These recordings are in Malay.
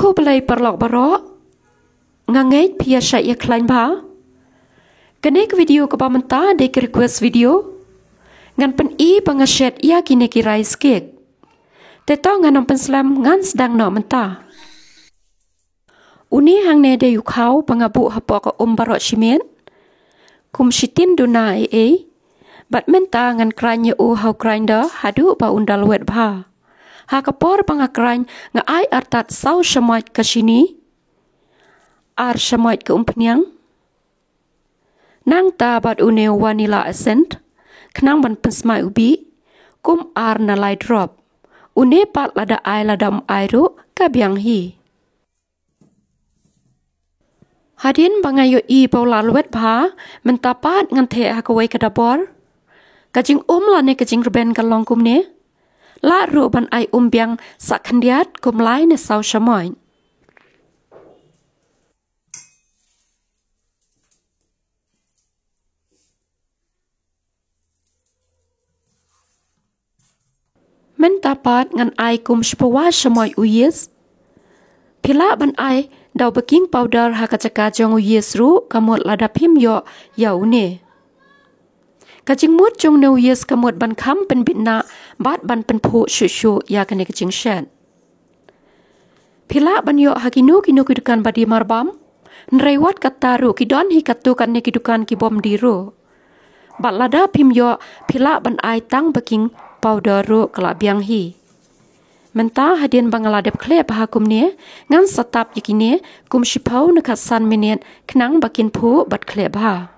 Ku belai perlok barok ngangai pia saya klain ba. Kenek video ke pamenta dek request video ngan pen I pangashet ia kini kirai skek. Tetau ngan pen slam ngan sedang no menta. Uni hang ne de yukau pangabu hapo ka barok shimen. Kum shitin duna bat menta ngan kranya u hau grinder hadu ba undal wet ba. Ha kapor pangakrany nga ai artat sau shamoit ke sini. Ar shamoit ke umpnyang. Nang ta bat une vanilla essence. Kenang ban pensmai ubi. Kum ar na light drop. Une pat lada ai ladam airu kabiang hi. Hadin bangayo I paula luet ba. Mentapat ngante hakawai kadabor. Kajing lane kajing reben kalong kumne. La ru ban ai biang sak kandiat kum lai ne sau shamoin. Men tapat ngan ai kum shpawa shamoy uyes. Pila ban ai daw baking powder hakacaka jong uyes ru kamot ladapim yo yaune. Kajing mut jong ne uyes kamot ban kam pen bitna bat ban pen pu shu ya kane kajing shen. Pila ban yo hakinu kinu kidukan badi marbam. Nrewat kataru kidon hi katukan ne kidukan kibom diru. Bat ladapim yo pila ban ai tang baking powder ru kelabiang hi. Menta hadin bangaladep klep hakum ne ngan satap yikine kum shipau nakasan minit kenang bakin pu bat klep ha.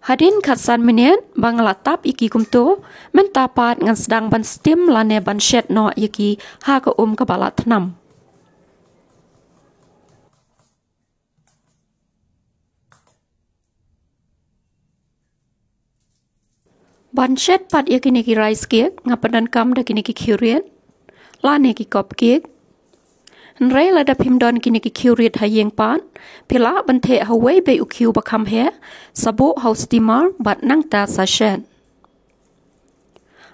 Hadin kasan minit bangalatap iki kumto mentapat ngan sedang ban stim lane ban shet no yiki ha ka kabalat tenam. Banshet pat ya kini ki rice cake ngapadan kam da kini ki curiet lane ki kop cake nrei la da pimdon kini ki curiet hayeng pan pila bante hawai be ukiu bakam he sabo house steamer bat nang ta sashen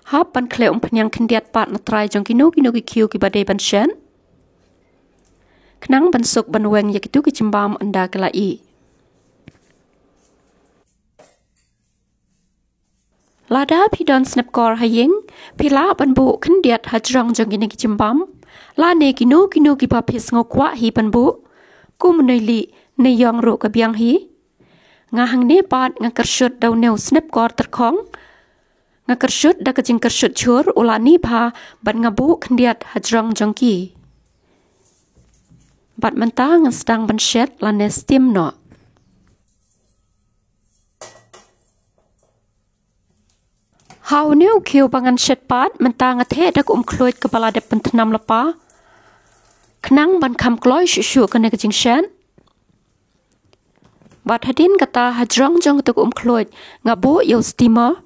hap ban kle penyang kendiat pat na try jong kino ki kiu ki bade ban shen kenang ban suk ban weng ya kitu ki cimbam anda kelai. Lada pidon snapkor hayeng, pila ban bu kendiat hajrong jong gini kijimbam, la ne kino ki papis ngokwa hi ban bu, kum neili ne yong ru kabiang hi, ngahang ne pat ngakershut daw new snapkor terkong, ngakershut da kajing kershut chur ulani pa ban ngabu kendiat hajrong jong ki. Bat menta ngasdang ban shet la ne steam no. Hau new kiu bangan shet pat mentang athe dak kloit kepala dep pentenam lepa. Kenang ban kam kloy shu kene kajing shen. Bat hadin kata hajrong jong tuk kloit ngabu yo steamer.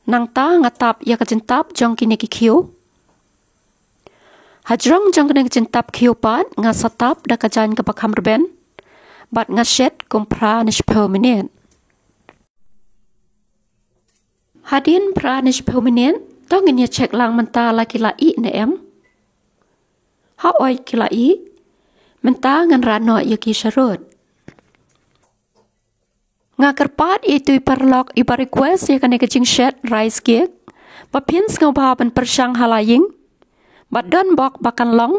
Nang ta ngatap ya kajing tap jong kine ki kiu. Hajrong jong kene kajing tap kiu pat ngasatap dak kajan kapakam reben. Bat ngashet kumpra nishpel minit. Hadin pranish permanent tong ini cek lang menta la kila I ne em. Ha oi kila I menta ngan rano yaki sharut. Nga kerpat itu perlok iba request ya kane kecing shet rice cake. Papin ngau ba ban persyang halaying. Bat don bok bakan long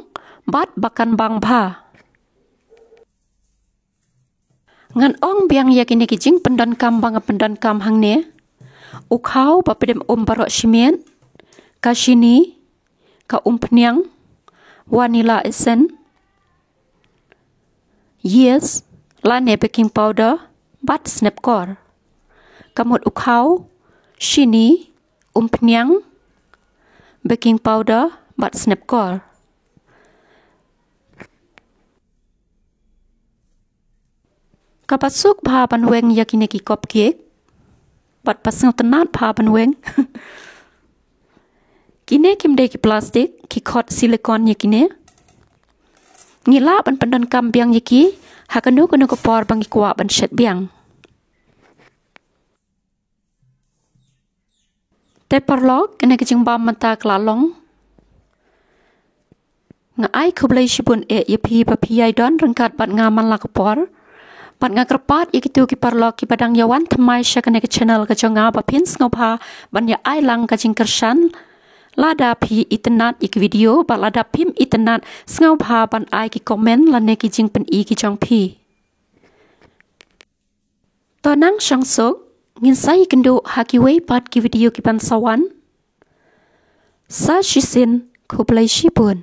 bat bakan bang ba. Ngan ong biang ya kine kecing pendan kam bang pendan kam hang ne. Ukau papedem barok shimen, kasini, ka penyang, vanilla essence, yes, lane baking powder, bat snapkor. Kamut ukau, shini, penyang, baking powder, bat snapkor. Kapasuk bha ban weng yakine ki kop cake. Bat pasang tenat pa ban weng. Kine kim de ki plastik ki kot silikon ya kine. ngila ban pendan kam biang yiki hakanu kanu kopor bangi kwa ban shet biang te parlok kena kicing bam mata klalong nga ai kublai shibun yapi papi ai don rengkat bat ngaman la kopor pat nga kerpat ikitu ki parlok ki padang yawan thamai sha kena ke channel ka jonga bapin sngopa ban ya ai lang ka jing kersan lada pi internet ik video ba lada pim internet ngau pha ban ai ki comment la ne ki jing pen i ki jong pi to nang shang sok ngin sai kendo ha ki wei pat ki video ki ban sawan sa shisin ko play shi pun